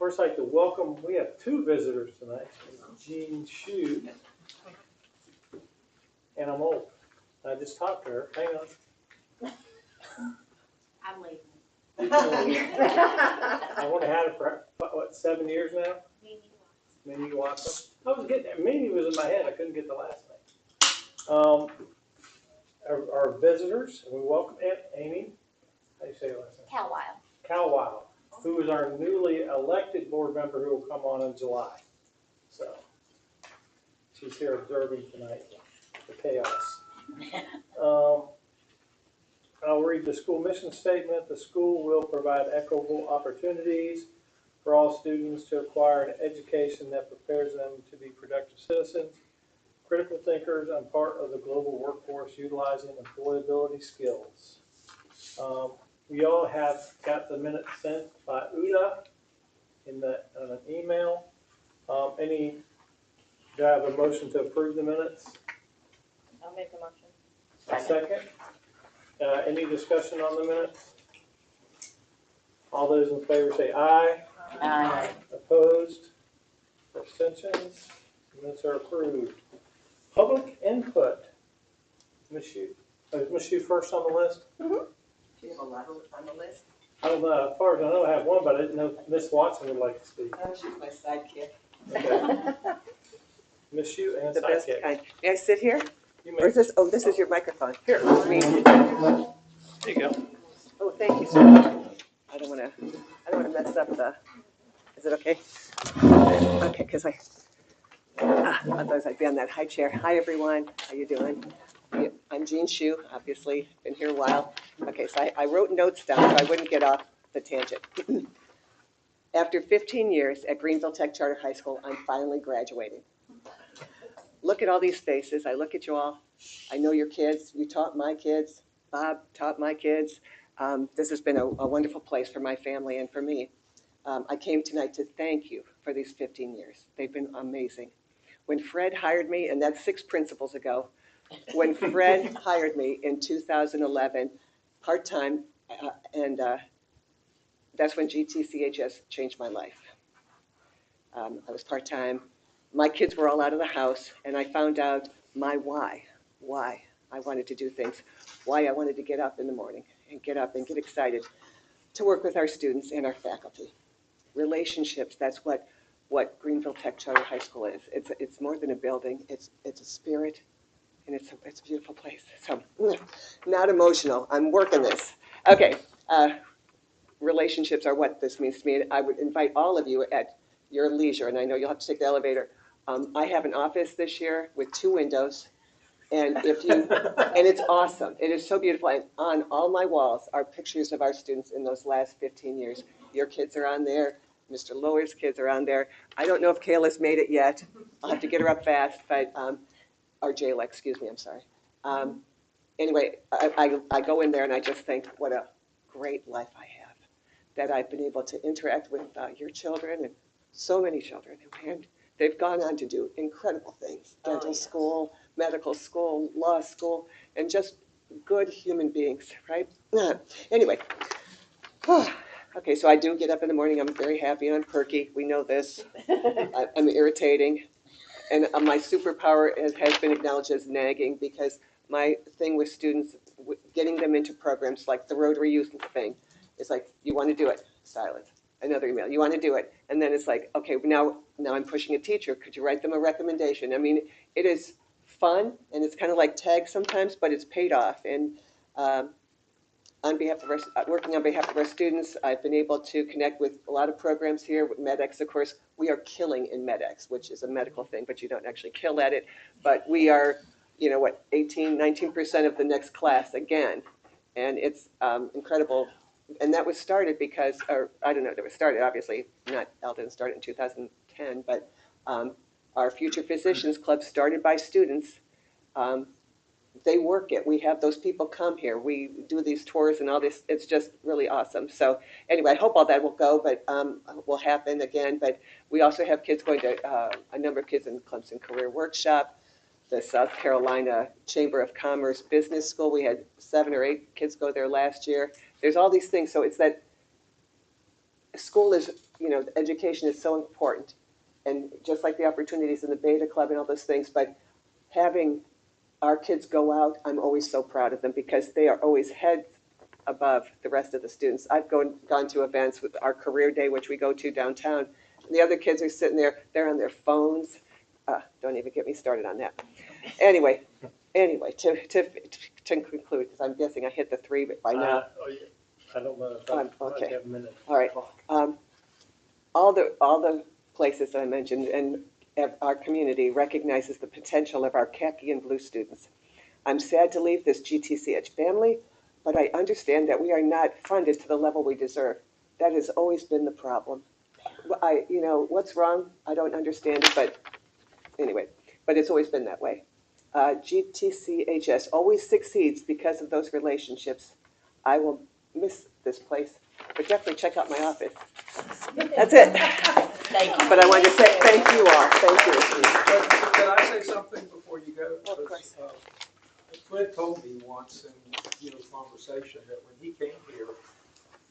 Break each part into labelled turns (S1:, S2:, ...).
S1: first like to welcome, we have two visitors tonight, Jean Shu, and I'm old. I just talked to her, hang on.
S2: I'm leaving.
S1: I would have had it for, what, 7 years now? Minnie Watson. I was getting there. Minnie was in my head. I couldn't get the last name. Our visitors, we welcome Amy. How do you say her last name? Calwile, who is our newly elected board member who will come on in July. So she's here observing tonight the chaos. I'll read the school mission statement. The school will provide equitable opportunities for all students to acquire an education that prepares them to be productive citizens, critical thinkers, and part of the global workforce utilizing employability skills. We all have got the minutes sent by Uda in an email. Do I have a motion to approve the minutes?
S3: I'll make a motion.
S1: A second. Any discussion on the minutes? All those in favor say aye.
S3: Aye.
S1: Opposed? Abstentions? Minutes are approved. Public input. Ms. Yu. Is Ms. Yu first on the list?
S3: Mm-hmm. Do you have a level on the list?
S1: I don't know. As far as I know, I have one, but I didn't know if Ms. Watson would like to speak.
S3: Oh, she's my sidekick.
S1: Okay. Ms. Yu and
S3: The best
S1: sidekick.
S3: kind. May I sit here?
S1: You
S3: Or
S1: may.
S3: is this, oh, this is your microphone. Here, read.
S1: There you go.
S3: Oh, thank you so much. I don't want to mess up the, is it okay? Okay, because otherwise I'd be on that high chair. Hi, everyone. How you doing? I'm Jean Shu, obviously, been here a while. Okay, so I wrote notes down so I wouldn't get off the tangent. After 15 years at Greenville Tech Charter High School, I'm finally graduating. Look at all these faces. I look at you all. I know your kids. You taught my kids. Bob taught my kids. This has been a wonderful place for my family and for me. I came tonight to thank you for these 15 years. They've been amazing. When Fred hired me, and that's 6 principals ago, when Fred hired me in 2011, part-time, and that's when GTCHS changed my life. I was part-time. My kids were all out of the house, and I found out my why I wanted to do things, why I wanted to get up in the morning and get up and get excited to work with our students and our faculty. Relationships, that's what Greenville Tech Charter High School is. It's more than a building, it's a spirit, and it's a beautiful place. So, not emotional, I'm working this. Okay, relationships are what this means to me. I would invite all of you at your leisure, and I know you'll have to take the elevator. I have an office this year with 2 windows, and and it's awesome. It is so beautiful. And on all my walls are pictures of our students in those last 15 years. Your kids are on there. Mr. Lower's kids are on there. I don't know if Kayla's made it yet. I'll have to get her up fast, but or Jayla, excuse me. I'm sorry. Anyway, I go in there and I just think what a great life I have, that I've been able to interact with your children and so many children, and they've gone on to do incredible things. Dental school, medical school, law school, and just good human beings, right? Anyway, okay, so I do get up in the morning. I'm very happy and I'm perky. We know this. I'm irritating. And my superpower has been acknowledged as nagging, because my thing with students, getting them into programs like the Rotary Youth thing, is like, you want to do it, silence. Another email, you want to do it. And then it's like, okay, now I'm pushing a teacher. Could you write them a recommendation? I mean, it is fun, and it's kind of like tag sometimes, but it's paid off. And on behalf of working on behalf of our students, I've been able to connect with a lot of programs here. With MEDEX, of course, we are killing in MEDEX, which is a medical thing, but you don't actually kill at it. But we are, 19% of the next class again. And it's incredible. And that was started because, or I don't know, that was started, obviously, not Eldon started in 2010, but our Future Physicians Club started by students. They work it. We have those people come here. We do these tours and all this. It's just really awesome. So anyway, I hope all that will go, but will happen again. But we also have kids going to, a number of kids in Clemson Career Workshop, the South Carolina Chamber of Commerce Business School. We had 7 or 8 kids go there last year. There's all these things. So it's that school is education is so important, and just like the opportunities in the Beta Club and all those things, but having our kids go out, I'm always so proud of them because they are always heads above the rest of the students. I've gone to events with our career day, which we go to downtown, and the other kids are sitting there, they're on their phones. Don't even get me started on that. Anyway, to conclude, because I'm guessing I hit the 3 by now.
S1: I don't know if
S3: Okay.
S1: I have a minute.
S3: All right. All the places that I mentioned and our community recognizes the potential of our khaki and blue students. I'm sad to leave this GTCH family, but I understand that we are not funded to the level we deserve. That has always been the problem. What's wrong? I don't understand it, but anyway, but it's always been that way. GTCHS always succeeds because of those relationships. I will miss this place, but definitely check out my office. That's it.
S2: Thank you.
S3: But I wanted to say thank you all. Thank you.
S4: Can I say something before you go?
S3: Of course.
S4: Fred told me once in conversation that when he came here,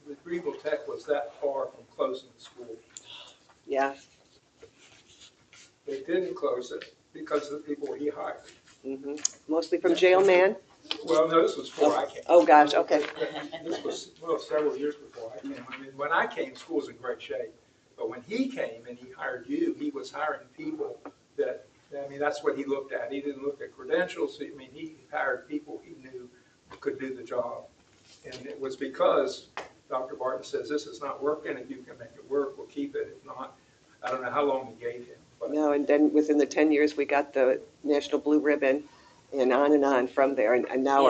S4: the Greenville Tech was that far from closing the school.
S3: Yeah.
S4: They didn't close it because of the people he hired.
S3: Mm-hmm. Mostly from jail man.
S4: Well, no, this was before I came.
S3: Oh gosh. Okay.
S4: This was several years before I came. I mean, when I came, school was in great shape. But when he came and he hired you, he was hiring people that, that's what he looked at. He didn't look at credentials. He hired people he knew could do the job. And it was because Dr. Barton says, this is not working. If you can make it work, we'll keep it. If not, I don't know how long we gave him. But
S3: No, and then within the 10 years, we got the National Blue Ribbon, and on from there. And now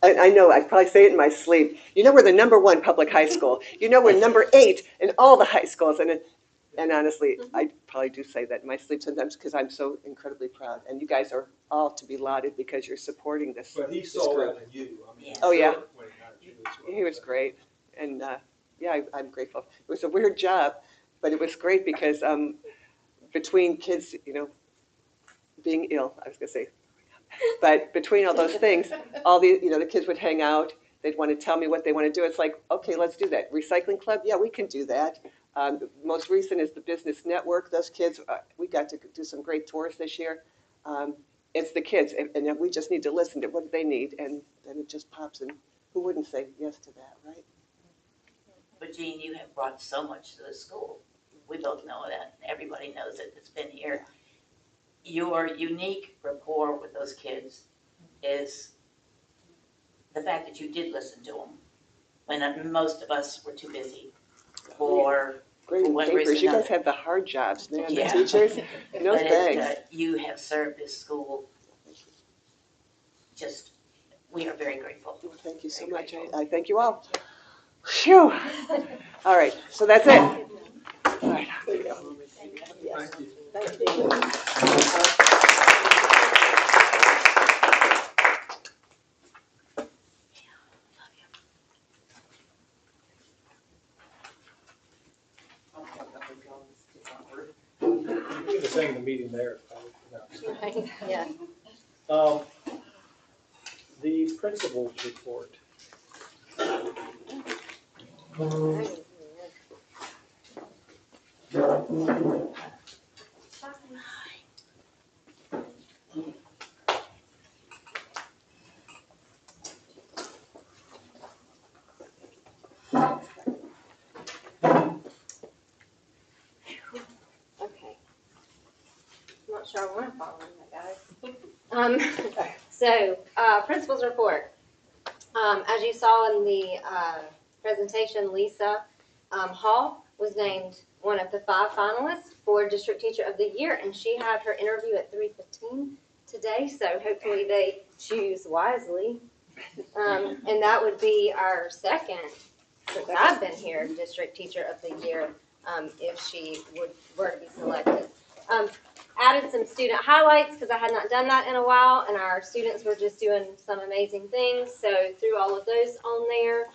S3: I know, I probably say it in my sleep, we're the #1 public high school. We're #8 in all the high schools. And honestly, I probably do say that in my sleep sometimes because I'm so incredibly proud. And you guys are all to be lauded because you're supporting this.
S4: But he
S3: this
S4: saw
S3: group.
S4: that in you.
S3: Oh, yeah.
S4: When he hired you as well.
S3: He was great. And I'm grateful. It was a weird job, but it was great because between kids, being ill, I was going to say, but between all those things, all the kids would hang out. They'd want to tell me what they want to do. It's like, okay, let's do that. Recycling club? Yeah, we can do that. Most recent is the business network. Those kids, we got to do some great tours this year. It's the kids, and we just need to listen to what they need, and then it just pops in. Who wouldn't say yes to that, right?
S2: But Jean, you have brought so much to the school. We both know that. Everybody knows it that's been here. Your unique rapport with those kids is the fact that you did listen to them when most of us were too busy for
S3: Grading
S2: one
S3: papers.
S2: reason
S3: You
S2: or
S3: guys
S2: another.
S3: have the hard jobs, man.
S2: Yeah.
S3: The teachers. No
S2: But
S3: thanks.
S2: you have served this school. We are very grateful.
S3: Well, thank you so
S2: Very
S3: much.
S2: grateful.
S3: I thank you all. Phew. All right. So that's it. All right. There you go. Yes.
S4: Thank you.
S3: Thank you.
S1: You can just end the meeting there.
S5: Right, yeah.
S1: The principal's report.
S5: Okay. I'm not sure I want to follow that, guys. So, principal's report. As you saw in the presentation, Lisa Hall was named one of the 5 finalists for District Teacher of the Year, and she had her interview at 3:15 today, so hopefully they choose wisely. And that would be our second, since I've been here, District Teacher of the Year, if she were to be selected. Added some student highlights because I had not done that in a while, and our students were just doing some amazing things. So threw all of those on there.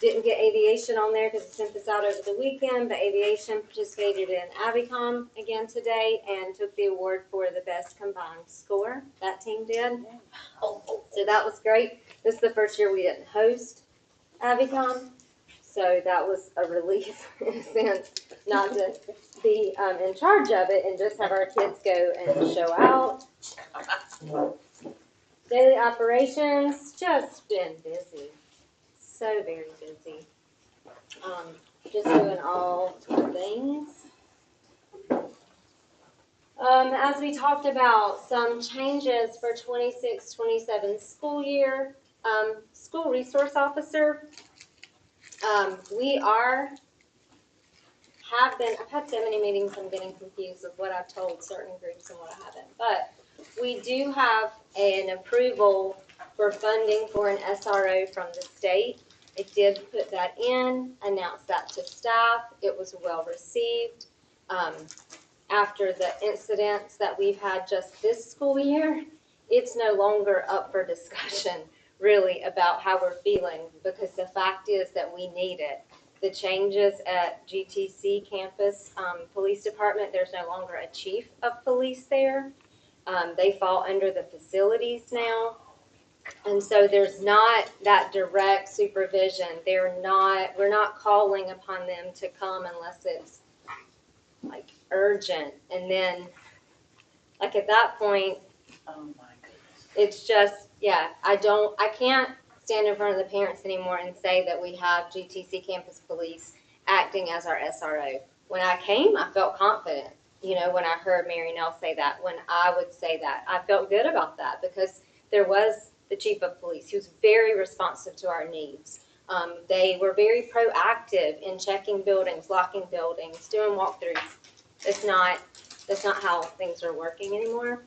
S5: Didn't get aviation on there because I sent this out over the weekend, but aviation participated in Avicom again today and took the award for the best combined score. That team did. So that was great. This is the first year we didn't host Avicom. So that was a relief in a sense, not to be in charge of it and just have our kids go and show out. Daily operations, just been busy. So very busy. Just doing all the things. As we talked about, some changes for 26-27 school year. School resource officer. I've had so many meetings, I'm getting confused with what I've told certain groups and what I haven't. But we do have an approval for funding for an SRO from the state. It did put that in, announced that to staff. It was well received. After the incidents that we've had just this school year, it's no longer up for discussion really about how we're feeling, because the fact is that we need it. The changes at GTC campus police department, there's no longer a chief of police there. They fall under the facilities now. And so there's not that direct supervision. We're not calling upon them to come unless it's like urgent. And then like at that point,
S2: Oh my goodness.
S5: it's just, yeah, I can't stand in front of the parents anymore and say that we have GTC campus police acting as our SRO. When I came, I felt confident. You know, when I heard Mary Nell say that, when I would say that, I felt good about that because there was the chief of police who's very responsive to our needs. They were very proactive in checking buildings, locking buildings, doing walkthroughs. That's not how things are working anymore.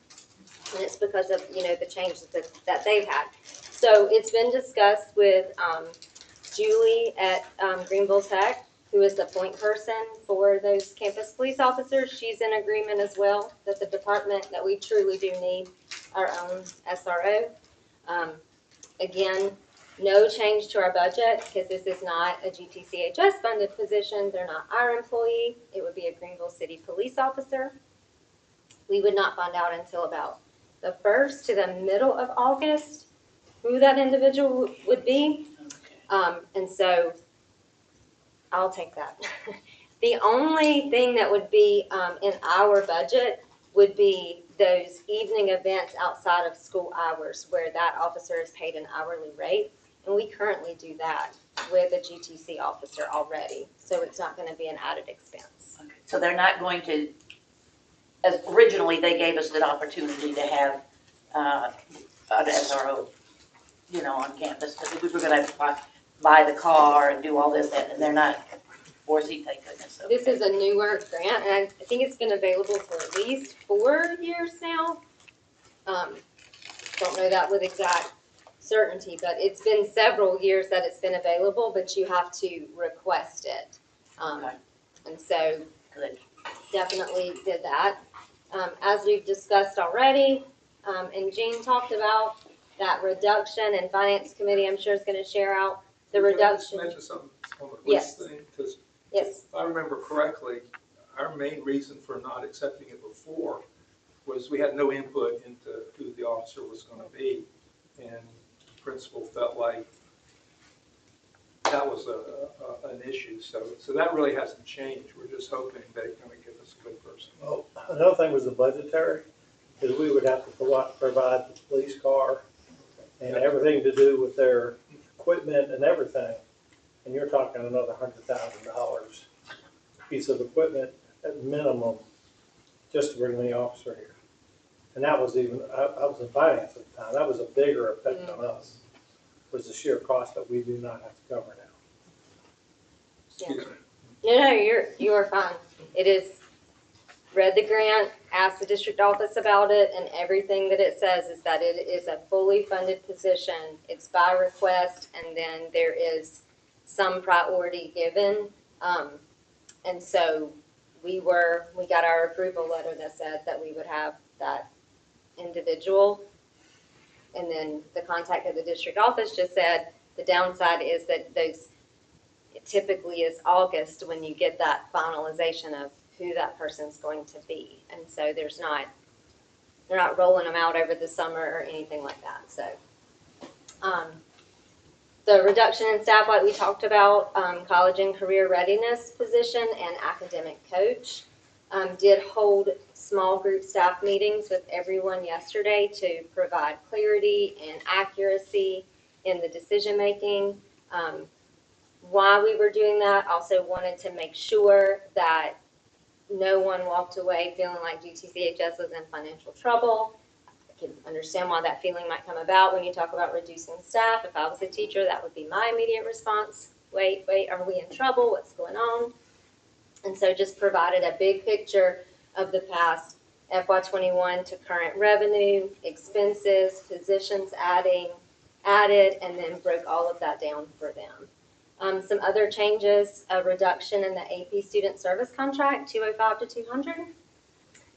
S5: And it's because of, you know, the changes that they've had. So it's been discussed with Julie at Greenville Tech, who is the point person for those campus police officers. She's in agreement as well that the department, that we truly do need our own SRO. Again, no change to our budget because this is not a GTCHS funded position. They're not our employee. It would be a Greenville City police officer. We would not find out until about the 1st to the middle of August who that individual would be. And so I'll take that. The only thing that would be in our budget would be those evening events outside of school hours where that officer is paid an hourly rate. And we currently do that with a GTC officer already. So it's not going to be an added expense.
S2: Okay. So they're not going to, as originally they gave us that opportunity to have an SRO, you know, on campus. Because we were going to buy the car and do all this, and they're not forcing, thank goodness. Okay.
S5: This is a newer grant, and I think it's been available for at least 4 years now. Don't know that with exact certainty, but it's been several years that it's been available, but you have to request it.
S2: Okay.
S5: And so
S2: Good.
S5: definitely did that. As we've discussed already, and Jean talked about, that reduction, and Finance Committee, I'm sure is going to share out the reduction.
S4: Can I just mention something on the police
S5: Yes.
S4: thing? Because
S5: Yes.
S4: if I remember correctly, our main reason for not accepting it before was we had no input into who the officer was going to be. And the principal felt like that was an issue. So that really hasn't changed. We're just hoping they're going to give us a good person.
S1: Well, another thing was the budgetary, because we would have to provide the police car and everything to do with their equipment and everything. And you're talking another $100,000 piece of equipment at minimum just to bring the officer here. And that was even, I was in finance at the time, that was a bigger effect on us, was the sheer cost that we do not have to cover now.
S4: Excuse me.
S5: No, you are fine. It is, read the grant, asked the district office about it, and everything that it says is that it is a fully funded position. It's by request, and then there is some priority given. And so we got our approval letter that said that we would have that individual. And then the contact at the district office just said the downside is that it typically is August when you get that finalization of who that person's going to be. And so they're not rolling them out over the summer or anything like that. So The reduction in staff, like we talked about, college and career readiness position and academic coach. Did hold small group staff meetings with everyone yesterday to provide clarity and accuracy in the decision making. Why we were doing that, also wanted to make sure that no one walked away feeling like GTCHS was in financial trouble. I can understand why that feeling might come about when you talk about reducing staff. If I was a teacher, that would be my immediate response. Wait, are we in trouble? What's going on? And so just provided a big picture of the past FY21 to current revenue, expenses, positions added, and then broke all of that down for them. Some other changes, a reduction in the AP student service contract, 205 to 200.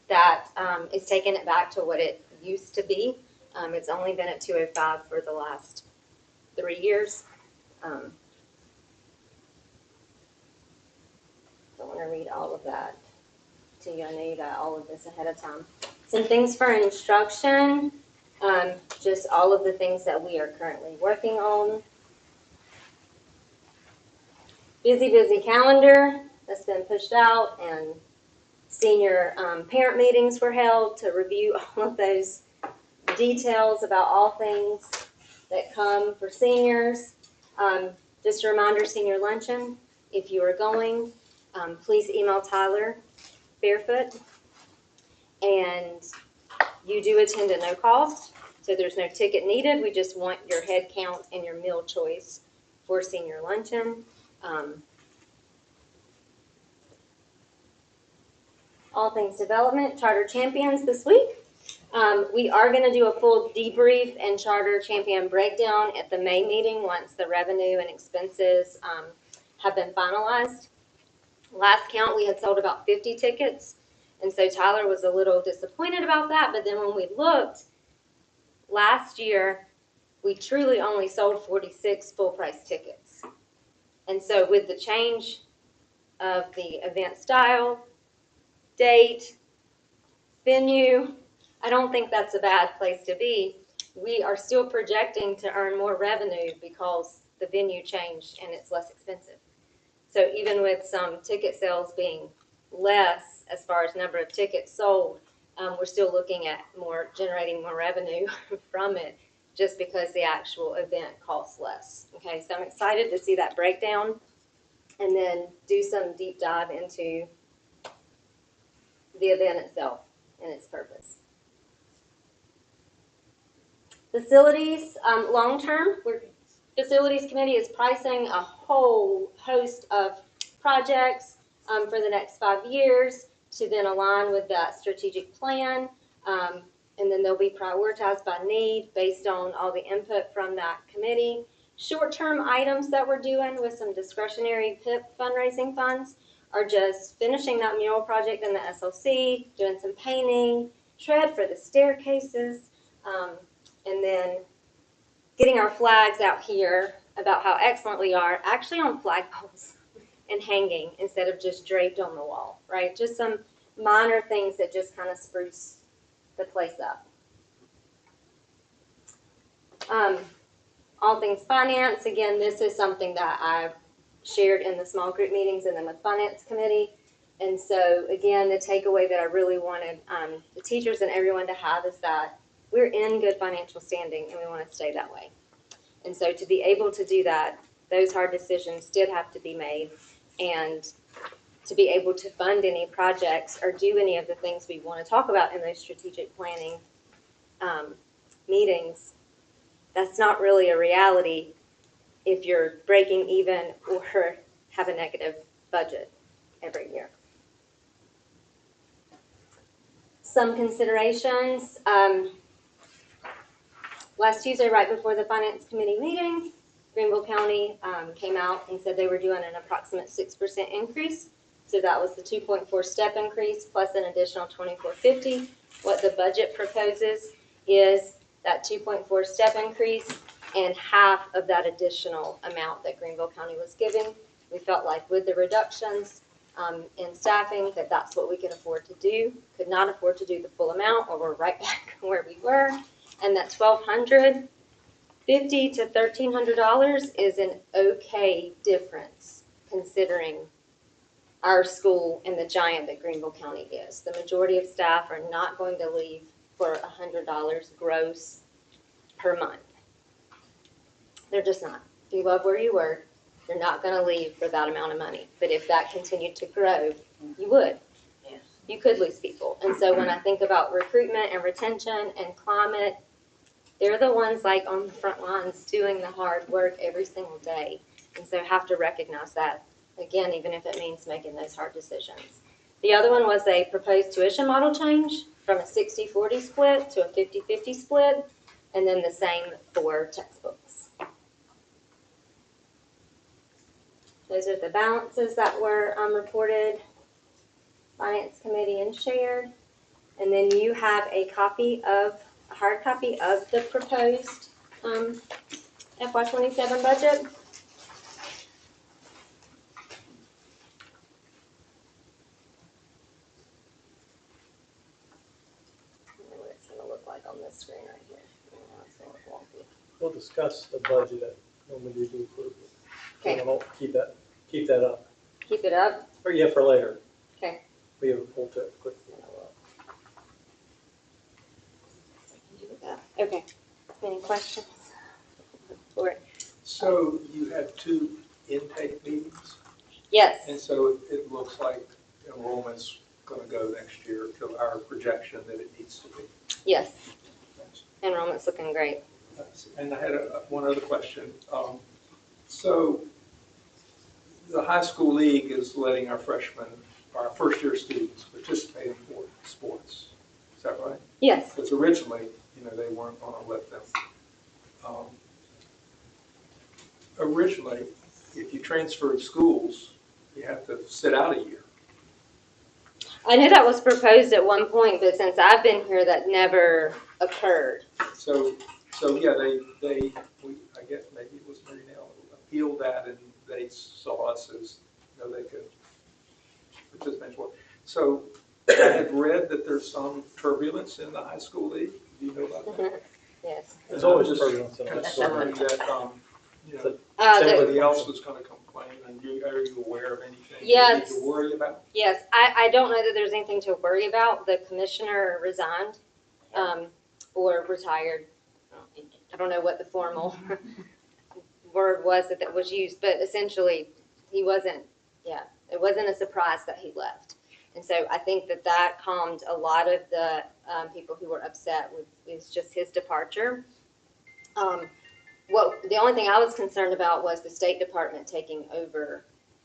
S5: That is taking it back to what it used to be. It's only been at 205 for the last 3 years. Don't want to read all of that to you. I know you got all of this ahead of time. Some things for instruction, just all of the things that we are currently working on. Busy calendar that's been pushed out, and senior parent meetings were held to review all of those details about all things that come for seniors. Just a reminder, senior luncheon, if you are going, please email Tyler Barefoot. And you do attend at no cost, so there's no ticket needed. We just want your head count and your meal choice for senior luncheon. All things development, charter champions this week. We are going to do a full debrief and charter champion breakdown at the May meeting once the revenue and expenses have been finalized. Last count, we had sold about 50 tickets, and so Tyler was a little disappointed about that, but then when we looked, last year, we truly only sold 46 full-price tickets. And so with the change of the event style, date, venue, I don't think that's a bad place to be. We are still projecting to earn more revenue because the venue changed and it's less expensive. So even with some ticket sales being less as far as number of tickets sold, we're still looking at generating more revenue from it just because the actual event costs less. Okay, so I'm excited to see that breakdown and then do some deep dive into the event itself and its purpose. Facilities, long-term, Facilities Committee is pricing a whole host of projects for the next 5 years to then align with that strategic plan, and then they'll be prioritized by need based on all the input from that committee. Short-term items that we're doing with some discretionary PIP fundraising funds are just finishing that mural project in the SLC, doing some painting, tread for the staircases, and then getting our flags out here about how excellent we are, actually on flagpoles and hanging instead of just draped on the wall, right? Just some minor things that just kind of spruce the place up. All things finance, again, this is something that I've shared in the small group meetings and then with finance committee. And so, again, the takeaway that I really wanted the teachers and everyone to have is that we're in good financial standing and we want to stay that way. And so to be able to do that, those hard decisions did have to be made, and to be able to fund any projects or do any of the things we want to talk about in those strategic planning meetings, that's not really a reality if you're breaking even or have a negative budget every year. Some considerations. Last Tuesday, right before the Finance Committee meeting, Greenville County came out and said they were doing an approximate 6% increase. So that was the 2.4 step increase plus an additional $24.50. What the budget proposes is that 2.4 step increase and half of that additional amount that Greenville County was giving. We felt like with the reductions in staffing that that's what we could afford to do. Could not afford to do the full amount, or we're right back where we were. And that $1,200 $50 to $1,300 is an okay difference considering our school and the giant that Greenville County is. The majority of staff are not going to leave for $100 gross per month. They're just not. If you love where you work, you're not going to leave for that amount of money. But if that continued to grow, you would.
S2: Yes.
S5: You could lose people. And so when I think about recruitment and retention and climate, they're the ones like on the front lines doing the hard work every single day. And so have to recognize that, again, even if it means making those hard decisions. The other one was a proposed tuition model change from a 60-40 split to a 50-50 split, and then the same for textbooks. Those are the balances that were reported, Finance Committee and shared. And then you have a hard copy of the proposed FY27 budget. What it's going to look like on this screen right here. It's going to look wonky.
S1: We'll discuss the budget when we do the approval.
S5: Okay.
S1: We'll keep that up.
S5: Keep it up.
S1: Or yeah, for later.
S5: Okay.
S1: We have a full tip quickly.
S5: Okay. Any questions? For it?
S4: So you had 2 intake meetings,
S5: Yes.
S4: and so it looks like enrollment's going to go next year to our projection that it needs to be.
S5: Yes. Enrollment's looking great.
S4: And I had one other question. So the high school league is letting our freshmen, our first-year students participate in sports. Is that right?
S5: Yes.
S4: Because originally, they weren't going to let them. Originally, if you transferred schools, you have to sit out a year.
S5: I knew that was proposed at one point, but since I've been here, that never occurred.
S4: So yeah, I guess maybe it was Mary Nell who appealed that, and they saw us as, they could participate in sport. So I had read that there's some turbulence in the high school league. Do you know about that?
S5: Yes.
S1: There's always
S4: just
S1: turbulence in it.
S4: concerned that, somebody else was going to complain, and are you aware of anything you
S5: Yes.
S4: need to worry about?
S5: Yes, I don't know that there's anything to worry about. The commissioner resigned or retired. I don't know what the formal word was that was used, but essentially it wasn't a surprise that he left. And so I think that calmed a lot of the people who were upset with just his departure. The only thing I was concerned about was the State Department taking over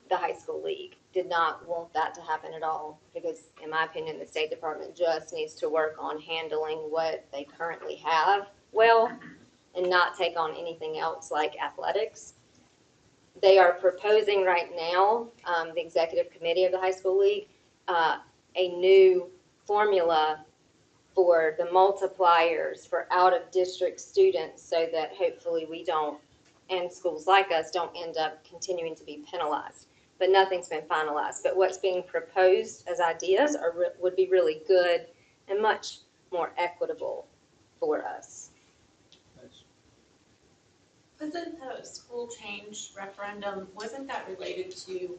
S5: the high school league. Did not want that to happen at all because, in my opinion, the State Department just needs to work on handling what they currently have well and not take on anything else like athletics. They are proposing right now, the executive committee of the high school league, a new formula for the multipliers for out-of-district students so that hopefully we don't, and schools like us, don't end up continuing to be penalized. But nothing's been finalized. But what's being proposed as ideas would be really good and much more equitable for us.
S6: Wasn't the school change referendum, wasn't that related to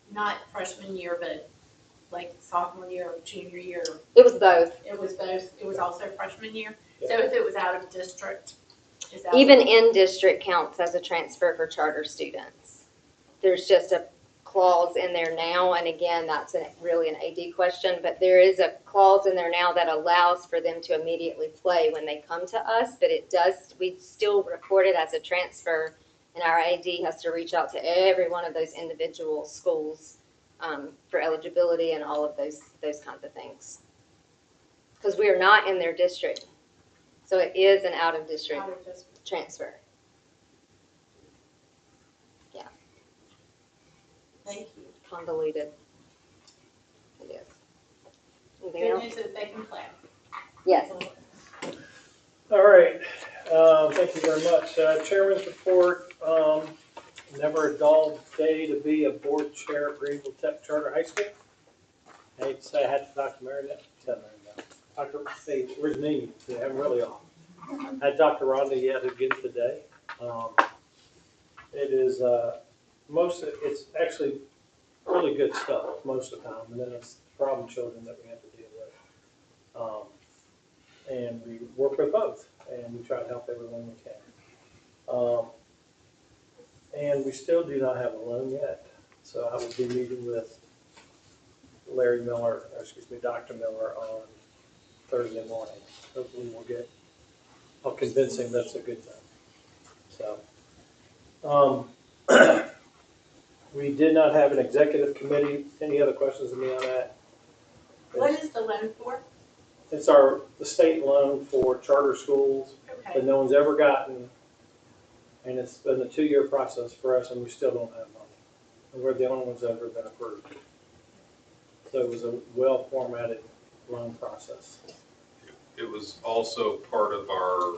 S6: not freshman year, but like sophomore year or junior year?
S5: It was both.
S6: It was both, it was also freshman year?
S1: Yeah.
S6: So if it was out of district, is that?
S5: Even in district counts as a transfer for charter students. There's just a clause in there now, and again, that's really an AD question, but there is a clause in there now that allows for them to immediately play when they come to us, but we still record it as a transfer, and our AD has to reach out to every one of those individual schools for eligibility and all of those kinds of things. Because we are not in their district, so it is an out-of-district transfer.
S6: Thank you.
S5: Convoluted. It is. Anything
S6: Good
S5: else?
S6: news that they can play.
S5: Yes.
S1: All right, thank you very much. Chairman's report, never a dull day to be a board chair at Greenville Tech Charter High School. I hate to say I had to talk to Mary Beth. Dr. Say, where's me? I'm really off. Had Dr. Rhonda yet again today. It is, it's actually really good stuff most of the time, and then it's problem children that we have to deal with. And we work with both, and we try to help everyone we can. And we still do not have a loan yet, so I will be meeting with Dr. Miller on Thursday morning. Hopefully I'll convince him that's a good thing. So, we did not have an executive committee. Any other questions of me on that?
S6: What is the loan for?
S1: It's the state loan for charter schools
S6: Okay,
S1: that no one's ever gotten. And it's been a 2-year process for us, and we still don't have money. And we're the only ones that have ever been approved. So it was a well-formatted loan process.
S7: It was also part of our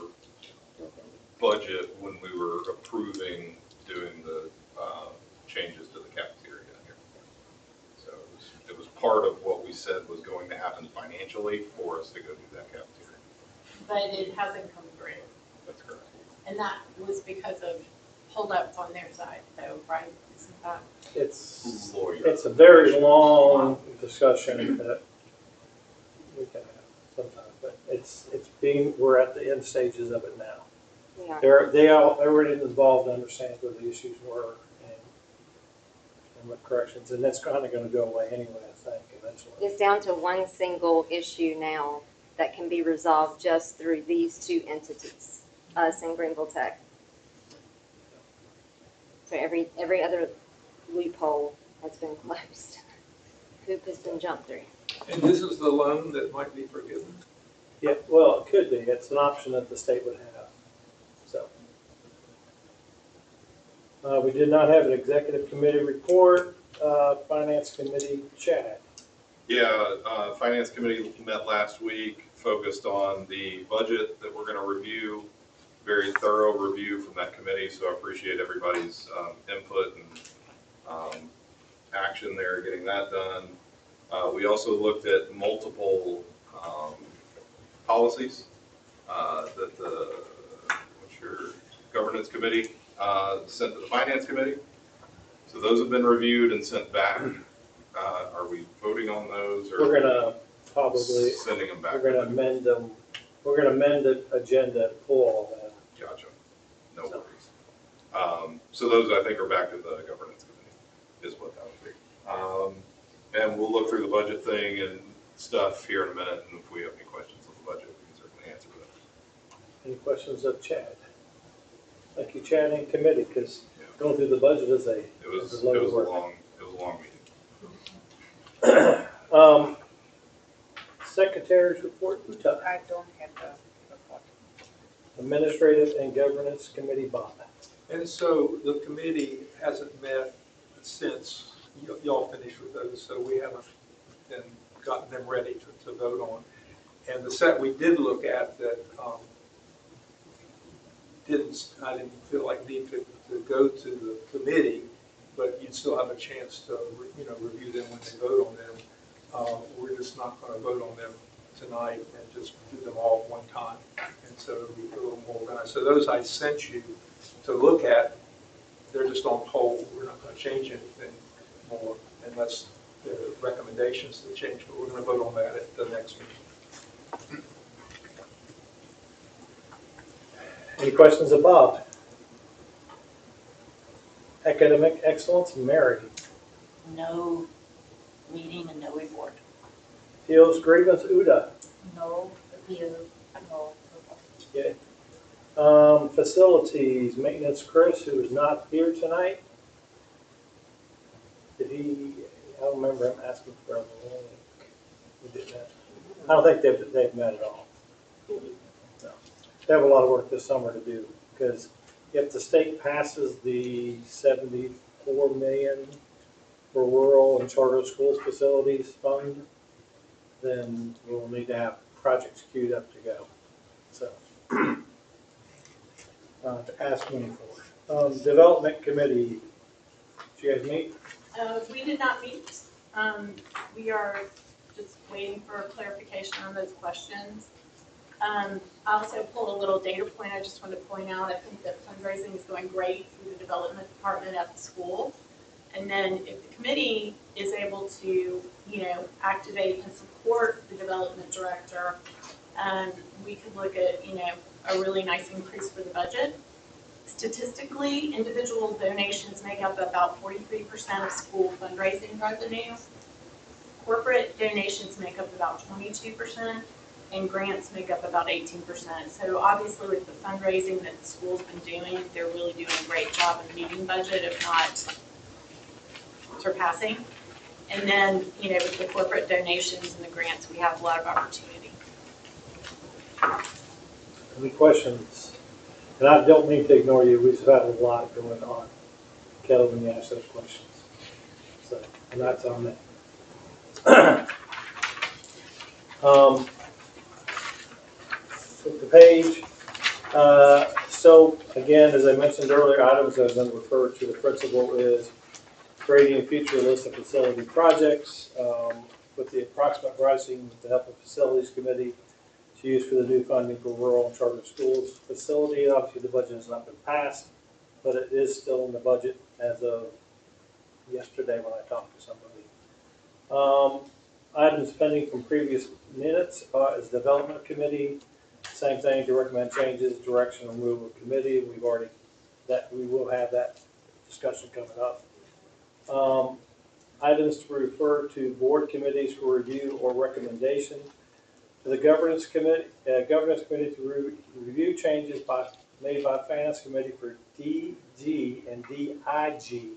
S7: budget when we were approving doing the changes to the cafeteria here. So it was part of what we said was going to happen financially for us to go do that cafeteria.
S6: but it hasn't come through.
S7: That's correct.
S6: And that was because of holdups on their side, though, right? Isn't that?
S1: It's a very long discussion that we can have sometimes, but we're at the end stages of it now.
S5: Yeah.
S1: Everybody involved understands what the issues were and what corrections, and that's kind of going to go away anyway, I think, eventually.
S5: It's down to one single issue now that can be resolved just through these two entities, us and Greenville Tech. So every other loophole has been closed. Hoop has been jumped through.
S4: And this is the loan that might be forgiven?
S1: Yeah, well, it could be. It's an option that the state would have. So, we did not have an executive committee report. Finance committee, Chad.
S7: Yeah, Finance Committee met last week, focused on the budget that we're going to review. Very thorough review from that committee, so I appreciate everybody's input and action there, getting that done. We also looked at multiple policies that the governance committee sent to the Finance Committee. So those have been reviewed and sent back. Are we voting on those, or
S1: We're gonna probably
S7: sending them back?
S1: We're gonna amend them. We're gonna amend the agenda and pull all that.
S7: Gotcha. No worries. So those, I think, are back to the governance committee, is what that would be. And we'll look through the budget thing and stuff here in a minute, and if we have any questions on the budget, we can certainly answer them.
S1: Any questions of Chad? Thank you, Chad, and committee, because going through the budget is a
S7: long meeting.
S1: Secretary's report, Uta.
S8: I don't have the report.
S1: Administrative and Governance Committee, Bob.
S4: And so the committee hasn't met since y'all finished with those, so we haven't then gotten them ready to vote on. And the set we did look at that I didn't feel like need to go to the committee, but you'd still have a chance to review them when they vote on them. We're just not going to vote on them tonight and just do them all at one time. And so it'll be a little more organized. So those I sent you to look at, they're just on hold. We're not going to change anything more unless there are recommendations to change, but we're going to vote on that at the next meeting.
S1: Any questions of Bob? Academic excellence, Mary.
S2: No meeting and no report.
S1: Appeals grievance, Uda.
S8: No appeal, no.
S1: Okay. Facilities, maintenance, Chris, who is not here tonight. I don't remember him asking for a link. We did that. I don't think they've met at all. No. They have a lot of work this summer to do, because if the state passes the $74 million for rural and charter schools facilities fund, then we'll need to have projects queued up to go. So, to ask money for. Development committee, did you guys meet?
S6: We did not meet. We are just waiting for clarification on those questions. I also pulled a little data point I just wanted to point out. I think that fundraising is going great through the development department at the school. And then if the committee is able to, activate and support the development director, we could look at, a really nice increase for the budget. Statistically, individual donations make up about 43% of school fundraising revenue. Corporate donations make up about 22%, and grants make up about 18%. So obviously with the fundraising that the school's been doing, they're really doing a great job of meeting budget, if not surpassing. And then, with the corporate donations and the grants, we have a lot of opportunity.
S1: Any questions? And I don't mean to ignore you, we've had a lot going on, Kelly, when you ask those questions. So, and that's on me. Flip the page. So again, as I mentioned earlier, items that have been referred to the principal is creating a future list of facility projects with the approximate pricing with the help of facilities committee to use for the new funding for rural and charter schools facility. Obviously, the budget has not been passed, but it is still in the budget as of yesterday when I talked to somebody. Items pending from previous minutes is development committee. Same thing to recommend changes, direction, removal of committee. We've already we will have that discussion coming up. Items to refer to board committees for review or recommendation. To the governance committee to review changes made by finance committee for DG and DIG.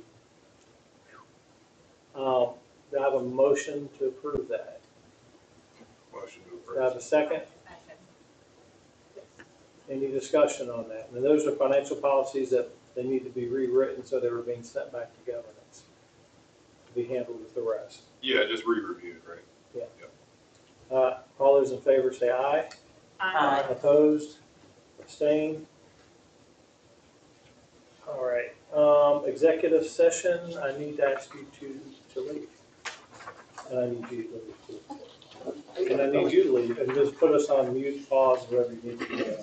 S1: Do I have a motion to approve that?
S7: Motion to
S1: Do I have
S7: approve.
S1: a second? Any discussion on that? And those are financial policies that they need to be rewritten, so they were being sent back to governance to be handled with the rest.
S7: Yeah, just re-reviewed, right?
S1: All those in favor say aye.
S2: Aye.
S1: Opposed? Abstained? All right. Executive session, I need to ask you to leave. And I need you to leave too. And I need you to leave, and just put us on mute, pause, whatever you need to do.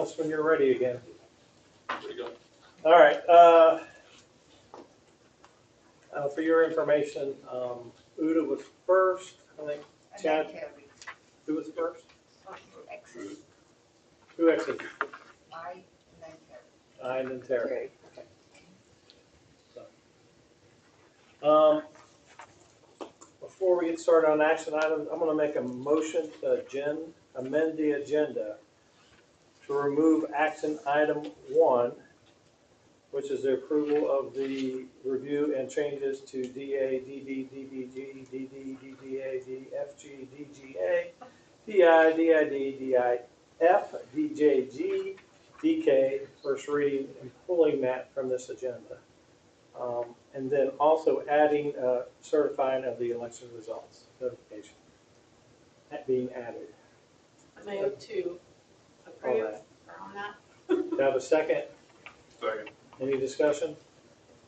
S1: tell us when you're ready again.
S7: There you go.
S1: All right, for your information, Uda was first, I think,
S8: And
S1: Chad,
S8: then Terry.
S1: who was first?
S8: Exit.
S1: Who exited?
S8: I, and then Terry.
S1: I and then Terry.
S3: Terry.
S1: So, before we get started on action items, I'm gonna make a motion to amend the agenda to remove action item 1, which is the approval of the review and changes to DA, DB, DBG, DD, DDA, DFG, DGA, DI, DID, DIF, DJG, DK, first reading, and pulling that from this agenda. And then also adding, certifying of the election results, notification. That being added.
S6: I move to
S1: All
S6: approve
S1: right.
S6: or on that.
S1: Do I have a second?
S7: Second.
S1: Any discussion?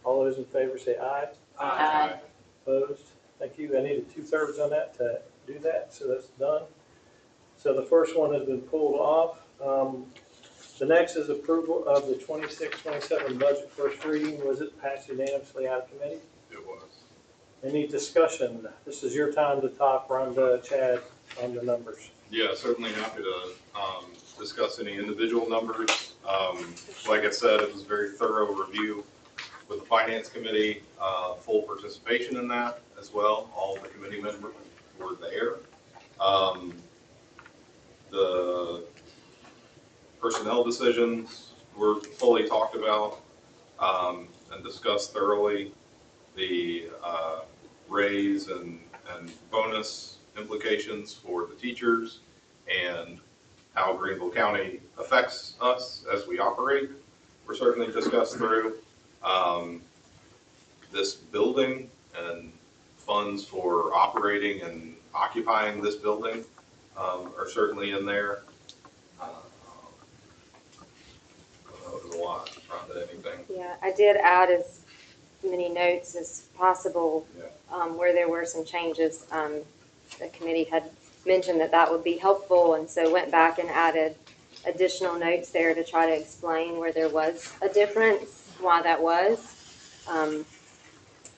S1: All those in favor say aye.
S2: Aye.
S1: Opposed? Thank you. I needed 2/3 on that to do that, so that's done. So the first one has been pulled off. The next is approval of the 26-27 budget first reading. Was it passed unanimously out of committee?
S7: It was.
S1: Any discussion? This is your time to talk, Rhonda, Chad, on the numbers.
S7: Yeah, certainly happy to discuss any individual numbers. Like I said, it was a very thorough review with the finance committee, full participation in that as well. All the committee members were there. The personnel decisions were fully talked about and discussed thoroughly. The raise and bonus implications for the teachers and how Greenville County affects us as we operate were certainly discussed through. This building and funds for operating and occupying this building are certainly in there. That was a lot. Rhonda, anything?
S5: Yeah, I did add as many notes as possible
S7: Yeah.
S5: where there were some changes. The committee had mentioned that that would be helpful, and so went back and added additional notes there to try to explain where there was a difference, why that was,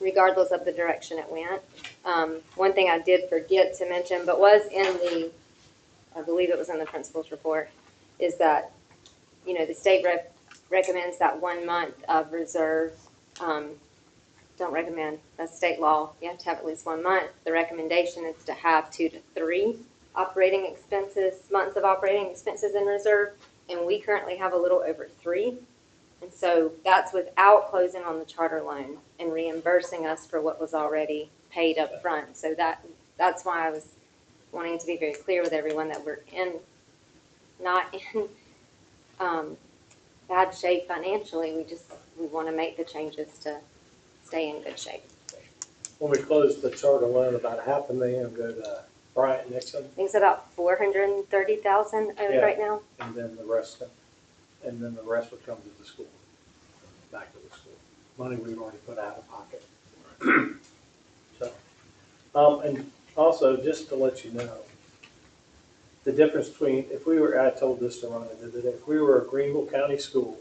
S5: regardless of the direction it went. One thing I did forget to mention, but was in the, I believe it was in the principal's report, is that, the state recommends that 1 month of reserve. Don't recommend, that's state law. You have to have at least 1 month. The recommendation is to have 2 to 3 months of operating expenses in reserve, and we currently have a little over 3. And so that's without closing on the charter loan and reimbursing us for what was already paid up front. So that's why I was wanting to be very clear with everyone that we're not in bad shape financially. We want to make the changes to stay in good shape.
S1: When we closed the charter loan, about $500,000 go to Bryant Nixon,
S5: I think it's about 430,000 owed
S1: Yeah.
S5: right now.
S1: and then the rest would come to the school, back to the school. Money we've already put out of pocket. So, and also, just to let you know, the difference between, I told this to Rhonda the other day, if we were a Greenville County school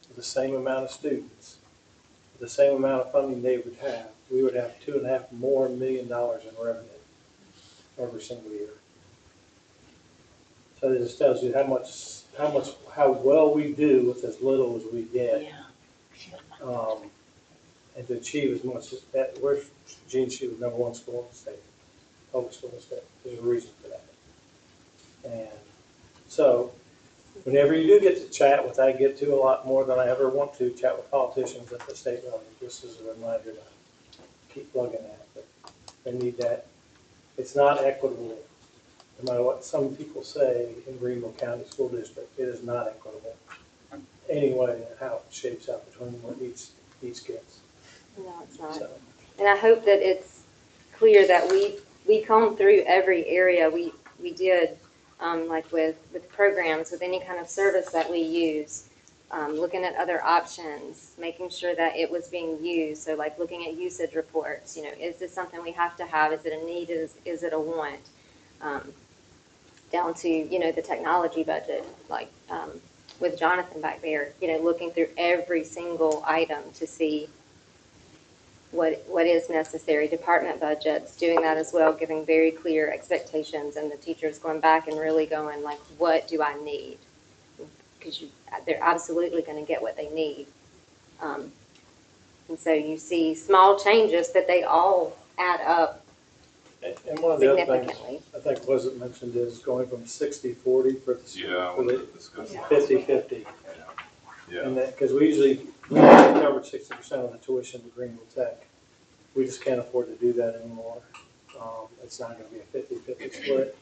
S1: with the same amount of students, the same amount of funding they would have, we would have $2.5 million more in revenue every single year. So it just tells you how well we do with as little as we get.
S2: Yeah.
S1: And to achieve as much as that. Where's Gene? She was #1 school in the state, public school in the state. There's a reason for that. And so, whenever you do get to chat, which I get to a lot more than I ever want to, chat with politicians at the state level, just as a reminder to keep plugging that. But they need that. It's not equitable, no matter what some people say in Greenville County School District. It is not equitable anyway in how it shapes out between what each gets.
S5: No, it's not.
S1: So,
S5: And I hope that it's clear that we comb through every area. We did, like with programs, with any kind of service that we use, looking at other options, making sure that it was being used. So like looking at usage reports, is this something we have to have? Is it a need? Is it a want? Down to, the technology budget. Like with Jonathan back there, looking through every single item to see what is necessary, department budgets, doing that as well, giving very clear expectations, and the teachers going back and really going like, what do I need? Because they're absolutely going to get what they need. And so you see small changes, but they all add up
S1: And one of the other things
S5: significantly.
S1: I think wasn't mentioned is going from 60-40 for the
S7: Yeah, I
S1: for
S7: wanted
S1: the
S7: to discuss
S6: Yeah.
S7: that.
S1: 50-50.
S7: Yeah.
S1: And that, because we usually covered 60% of the tuition to Greenville Tech. We just can't afford to do that anymore. It's not going to be a 50-50 split.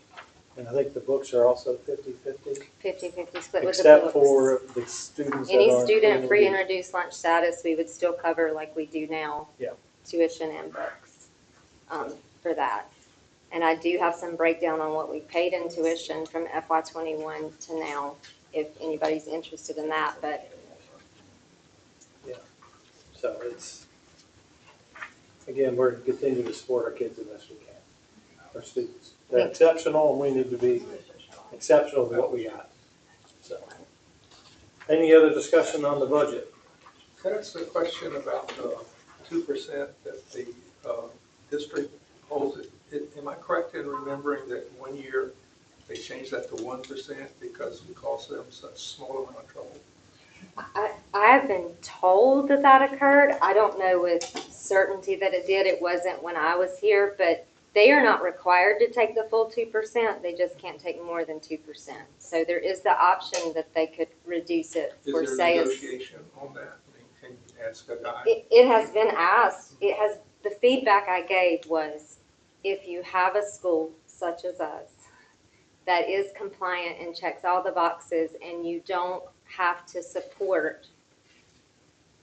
S1: And I think the books are also 50-50.
S5: 50-50 split with the
S1: Except
S5: books.
S1: for the students that
S5: Any
S1: are.
S5: student free and reduced lunch status, we would still cover like we do now.
S1: Yeah.
S5: Tuition and books for that. And I do have some breakdown on what we paid in tuition from FY21 to now, if anybody's interested in that. But
S1: So it's, again, we're continuing to support our kids the best we can, our students. They're exceptional, and we need to be exceptional to what we got. So, any other discussion on the budget?
S4: Can I ask a question about the 2% that the district holds? Am I correct in remembering that one year they changed that to 1% because it caused them such small amount of trouble?
S5: I have been told that that occurred. I don't know with certainty that it did. It wasn't when I was here, but they are not required to take the full 2%. They just can't take more than 2%. So there is the option that they could reduce it for,
S4: Is
S5: say,
S4: there negotiation on that? I mean, can you ask a guy?
S5: it has been asked. The feedback I gave was, if you have a school such as us that is compliant and checks all the boxes, and you don't have to support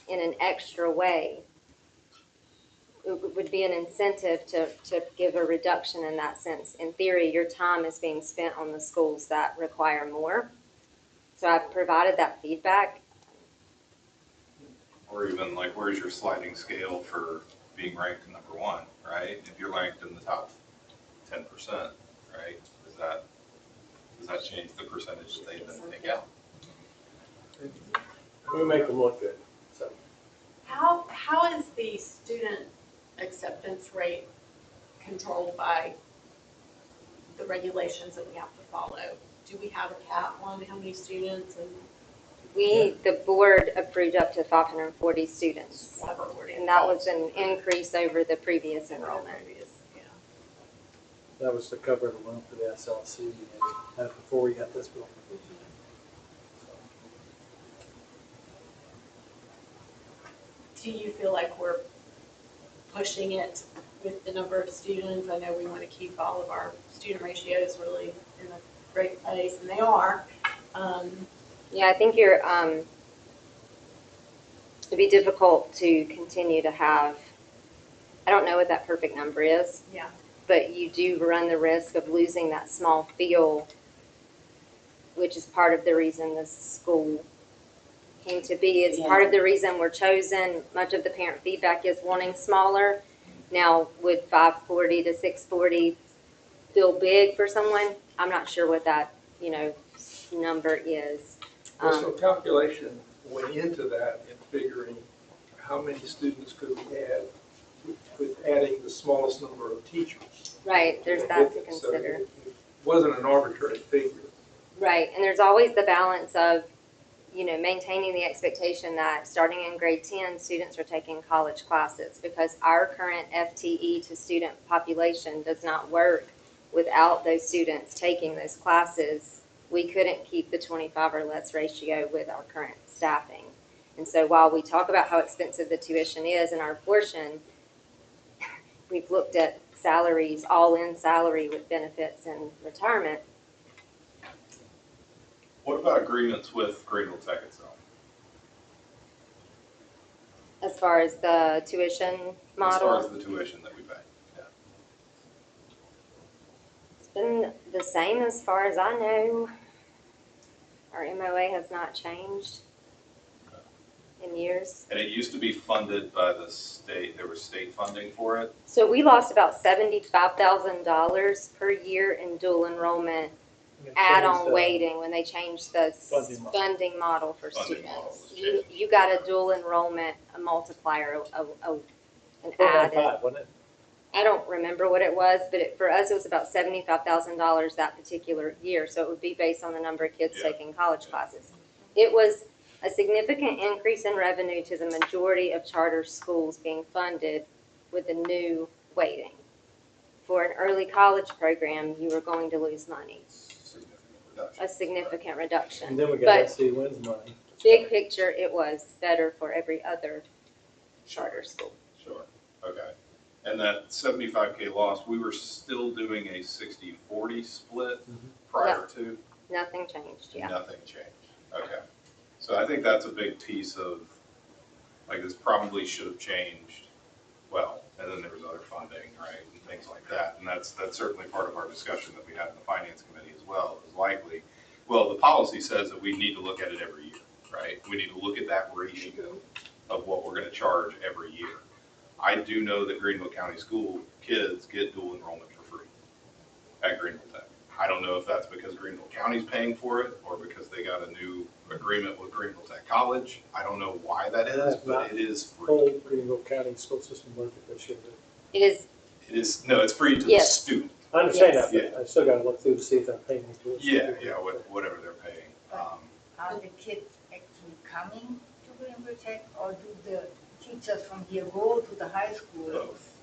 S5: in an extra way, it would be an incentive to give a reduction in that sense. In theory, your time is being spent on the schools that require more. So I've provided that feedback.
S7: Or even like, where's your sliding scale for being ranked number one, right? If you're ranked in the top 10%, right? Does that change the percentage they then take out?
S1: We make them look good. So,
S6: How is the student acceptance rate controlled by the regulations that we have to follow? Do we have a cap on how many students and
S5: The board approved up to 540 students,
S6: whatever we're in?
S5: and that was an increase over the previous enrollment.
S6: Yeah.
S1: that was to cover the loan for the SLC, and that's before we got this bill.
S6: Do you feel like we're pushing it with the number of students? I know we want to keep all of our student ratios really in a great place, and they are.
S5: Yeah, I think it'd be difficult to continue to have, I don't know what that perfect number is.
S6: Yeah.
S5: But you do run the risk of losing that small feel, which is part of the reason this school came to be. It's part of the reason we're chosen. Much of the parent feedback is wanting smaller. Now, would 540 to 640 feel big for someone? I'm not sure what that, number is.
S4: Well, so calculation went into that in figuring how many students could we add with adding the smallest number of teachers.
S5: Right, there's that to
S4: So
S5: consider.
S4: it wasn't an arbitrary figure.
S5: Right, and there's always the balance of, maintaining the expectation that starting in grade 10, students are taking college classes, because our current FTE to student population does not work without those students taking those classes. We couldn't keep the 25 or less ratio with our current staffing. And so while we talk about how expensive the tuition is in our portion, we've looked at salaries, all-in salary with benefits and retirement.
S7: What about agreements with Greenville Tech itself?
S5: As far as the tuition model,
S7: As far as the tuition that we pay? Yeah.
S5: it's been the same as far as I know. Our MOA has not changed in years.
S7: And it used to be funded by the state, there was state funding for it?
S5: So we lost about $75,000 per year in dual enrollment add-on weighting, when they changed the
S1: Funding model.
S5: funding model for
S7: Funding model
S5: students.
S7: was
S5: You,
S7: changed.
S5: you got a dual enrollment, a multiplier, an
S1: 4.15,
S5: added.
S1: wasn't it?
S5: I don't remember what it was, but for us, it was about $75,000 that particular year, so it would be based on the number of kids
S7: Yeah.
S5: taking college classes. It was a significant increase in revenue to the majority of charter schools being funded with the new weighting. For an early college program, you were going to lose money,
S7: Significant reduction.
S5: a significant reduction.
S1: And then we got
S5: But
S1: SC Wins money.
S5: big picture, it was better for every other charter school.
S7: Sure, okay. And that 75K loss, we were still doing a 60-40 split prior to?
S5: Nothing changed, yeah.
S7: Nothing changed, okay. So I think that's a big piece of, like, this probably should have changed, well, and then there was other funding, right, and things like that. And that's certainly part of our discussion that we had in the finance committee as well, is likely, well, the policy says that we need to look at it every year, right? We need to look at that ratio of what we're gonna charge every year. I do know that Greenville County School kids get dual enrollment for free at Greenville Tech. I don't know if that's because Greenville County's paying for it or because they got a new agreement with Greenville Tech College. I don't know why that is, but it is free.
S1: Whole Greenville County school system budget this year.
S5: It is,
S7: It is, no, it's free to the
S5: Yes.
S7: student.
S1: I understand
S5: Yes.
S1: that, but I still gotta look through to see if they're paying into it.
S7: Yeah, whatever they're paying.
S8: Are the kids actually coming to Greenville Tech, or do the teachers from here go to the high school?
S7: Both.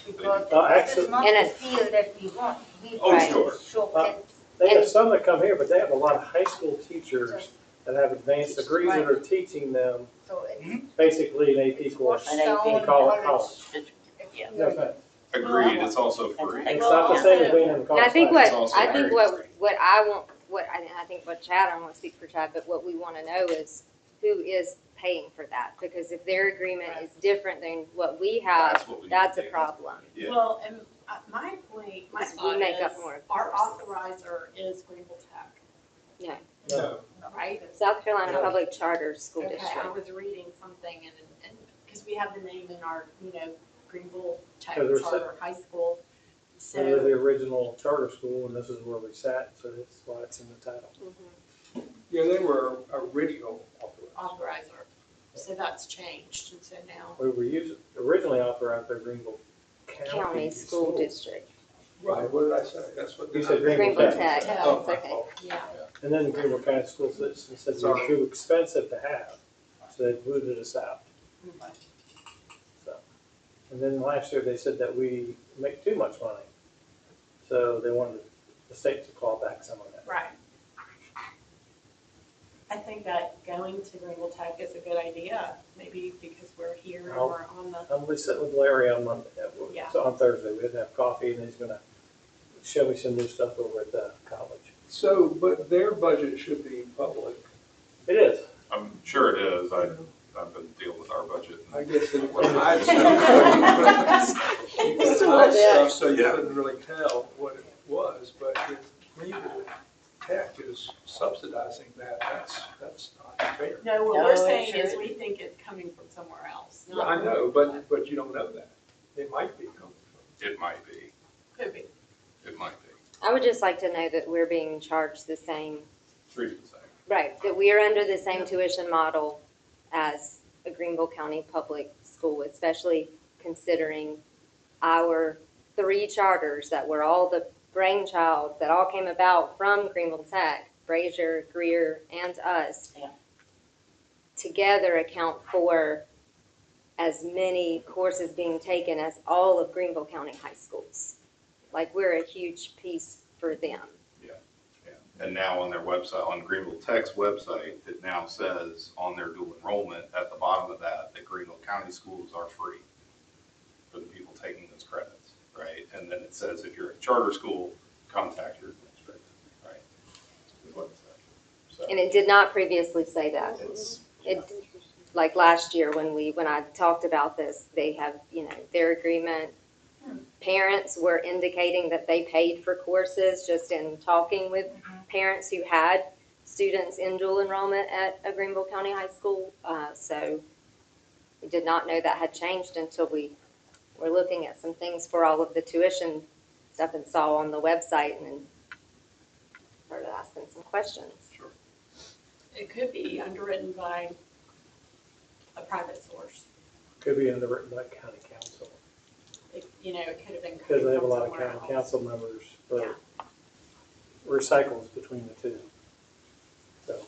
S8: Because
S1: Oh,
S8: this
S1: actually-
S8: is not
S5: And
S8: the
S5: it-
S8: field that we want. We
S7: Oh,
S8: want to
S7: sure.
S8: show
S1: Uh,
S8: kids.
S1: They have some that come here, but they have a lot of high school teachers that have advanced degrees that are teaching them
S8: So it's
S1: basically an AP course.
S2: An AP.
S1: They call it college.
S2: Yeah.
S1: No offense.
S7: Agreed, it's also free.
S1: It's not the same as being in the
S5: and
S1: college
S5: I think
S1: class.
S7: It's also
S5: I think
S7: very
S5: what,
S7: free.
S5: what I want, I think what Chad, I don't want to speak for Chad, but what we want to know is who is paying for that? Because if their agreement is different than what we have,
S7: That's what we need
S5: that's
S7: to
S5: a
S7: do.
S5: problem.
S7: Yeah.
S6: Well, and my point, my
S5: Because we
S6: thought
S5: make up
S6: is,
S5: more
S6: our
S5: courses.
S6: authorizer is Greenville Tech,
S1: No.
S6: right?
S5: South Carolina
S1: No.
S5: Public Charter School
S6: Okay, I
S5: District.
S6: was reading something and, because we have the name in our, Greenville Tech
S1: Yeah, there's
S6: Charter High School.
S1: They were the
S6: So,
S1: original charter school, and this is where we sat, so that's why it's in the title.
S4: Yeah, they were original authorized.
S6: authorizer, so that's changed, and so now,
S1: We were originally authorized by Greenville
S5: County
S1: County
S5: School
S1: Schools.
S5: District.
S4: Right, what did I say? That's what.
S1: You said Greenville
S5: Greenville
S1: Tech.
S5: Tech,
S4: Oh,
S5: it's
S4: my
S5: okay.
S4: fault.
S6: yeah.
S1: And then the Greenville County School System said they were too expensive to have, so they booted us out. So, and then last year they said that we make too much money, so they wanted the state to claw back some of that.
S6: Right. I think that going to Greenville Tech is a good idea, maybe because we're here and
S1: Oh.
S6: we're on the,
S1: I'm gonna be sitting with Larry on Monday,
S6: Yeah.
S1: so on Thursday, we're gonna have coffee, and he's gonna show me some new stuff over at the college.
S4: So, but their budget should be public.
S1: It is.
S7: I'm sure it is. I've been dealing with our budget.
S4: I guess they put hide stuff. You put hide stuff, so you
S7: Yeah.
S4: couldn't really tell what it was, but if Greenville Tech is subsidizing that, that's not fair.
S6: no, what
S2: No,
S6: we're
S2: it
S6: saying is
S2: should.
S6: we think it's coming from somewhere else.
S4: Yeah, I know, but you don't know that. It might be coming from.
S7: It might be,
S6: Could be.
S7: it might be.
S5: I would just like to know that we're being charged the same,
S7: Treated the same.
S5: right, that we are under the same tuition model as a Greenville County public school, especially considering our 3 charters that were all the brainchild, that all came about from Greenville Tech, Brazier, Greer, and us.
S2: Yeah.
S5: Together account for as many courses being taken as all of Greenville County high schools. Like, we're a huge piece for them.
S7: And now on their website, on Greenville Tech's website, it now says on their dual enrollment, at the bottom of that Greenville County schools are free for the people taking those credits, right? And then it says if you're a charter school, contact your administrator, right? Is what it says. So
S5: And it did not previously say that.
S7: it's,
S5: It, like last year when I talked about this, they have, their agreement. Parents were indicating that they paid for courses just in talking with parents who had students in dual enrollment at a Greenville County high school. So we did not know that had changed until we were looking at some things for all of the tuition stuff and saw on the website. And started asking some questions.
S7: Sure.
S6: It could be underwritten by a private source.
S1: Could be underwritten by county council,
S6: It could have been
S1: because
S6: coming
S1: they have a
S6: from
S1: lot of
S6: somewhere
S1: county
S6: else.
S1: council members for
S6: Yeah.
S1: recycles between the two. So,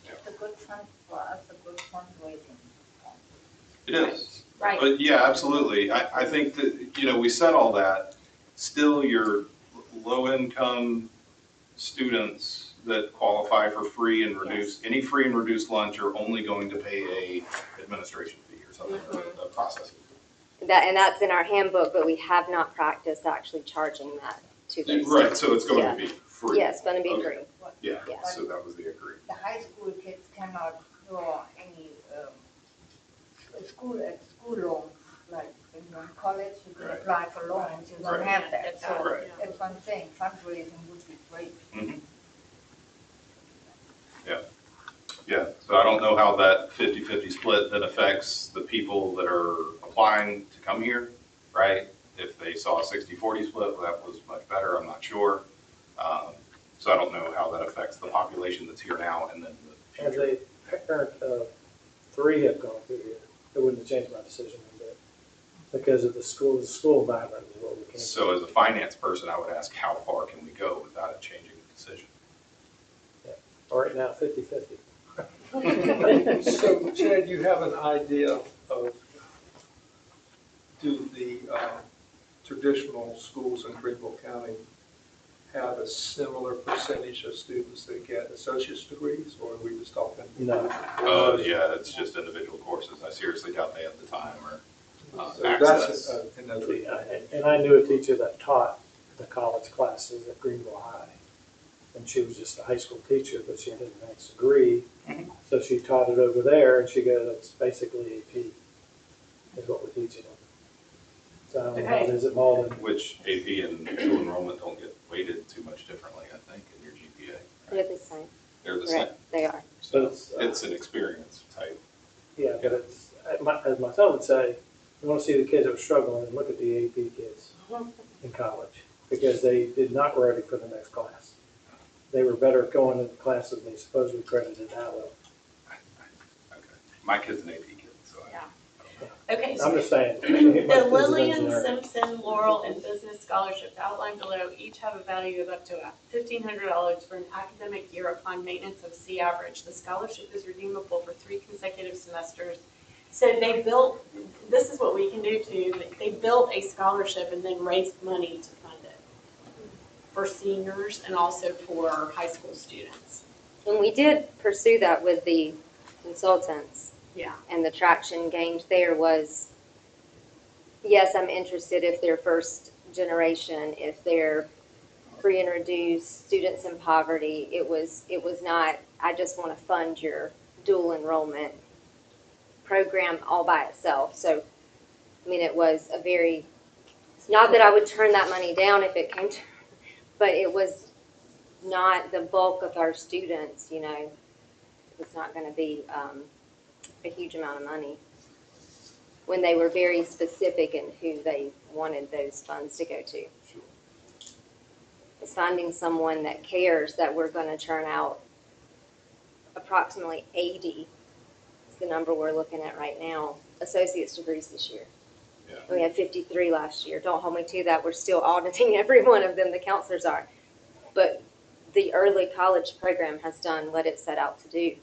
S8: It's a good fund for us, a good fundraising.
S7: It is.
S6: Right.
S7: But yeah, absolutely. I think that, we said all that. Still, your low-income students that qualify for free and reduced, any free and reduced lunch are only going to pay a administration fee or something, a processing fee.
S5: And that's in our handbook, but we have not practiced actually charging that to those.
S7: Right, so it's going
S5: Yeah.
S7: to be free.
S5: Yeah, it's gonna be
S7: Okay.
S5: free.
S7: Yeah,
S5: Yeah.
S7: so that was the agree.
S8: The high school kids cannot draw any, school loans, like in college, you can
S7: Right.
S8: apply for loans, you don't
S7: Right.
S8: have that,
S6: That's
S8: so
S7: Right.
S8: that's what I'm saying, fundraising would be great.
S7: Mhm. Yeah, so I don't know how that 50-50 split then affects the people that are applying to come here, right? If they saw a 60-40 split, well, that was much better, I'm not sure. So I don't know how that affects the population that's here now and then the
S1: as
S7: future.
S1: a parent of 3 have gone through here, it wouldn't have changed my decision one bit. Because of the school environment is what we came to.
S7: So as a finance person, I would ask, how far can we go without it changing the decision?
S1: Right now, 50-50.
S4: So Chad, you have an idea of, do the traditional schools in Greenville County have a similar percentage of students that get associate's degrees, or are we just talking?
S1: No.
S7: Oh, yeah, it's just individual courses. I seriously doubt they have the time or
S4: So that's
S7: access.
S4: another.
S1: And I knew a teacher that taught the college classes at Greenville High. And she was just a high school teacher, but she had an advanced degree.
S7: Mhm.
S1: So she taught it over there, and she goes, it's basically AP, is what we're teaching them. So I don't know how it is at Malden.
S7: Which AP and dual enrollment don't get weighted too much differently, I think, in your GPA.
S5: They're the same.
S7: They're the same.
S5: Correct, they are.
S7: So
S1: But it's,
S7: it's an experience type.
S1: Yeah, but it's, as my son would say, you want to see the kids that are struggling, and look at the AP kids in college, because they did not ready for the next class. They were better going into classes they supposedly credited out of.
S7: Okay. My kid's an AP kid, so
S6: Yeah.
S7: I don't know.
S6: Okay,
S1: I'm
S6: so
S1: just saying.
S6: the Lillian, Simpson, Laurel, and Business Scholarships outlined below each have a value of up to $1,500 for an academic year upon maintenance of C average. The scholarship is redeemable for 3 consecutive semesters. So they built, this is what we can do too, they built a scholarship and then raised money to fund it for seniors and also for high school students.
S5: And we did pursue that with the consultants.
S6: Yeah.
S5: And the traction gained there was, yes, I'm interested if they're first generation, if they're free and reduced, students in poverty. It was not, I just want to fund your dual enrollment program all by itself. So, I mean, it was a very, not that I would turn that money down if it came to, but it was not the bulk of our students, it was not going to be a huge amount of money when they were very specific in who they wanted those funds to go to. It's finding someone that cares that we're going to churn out approximately 80, is the number we're looking at right now, associate's degrees this year.
S7: Yeah.
S5: We had 53 last year. Don't hold me to that. We're still auditing every one of them, the counselors are. But the early college program has done what it set out to do.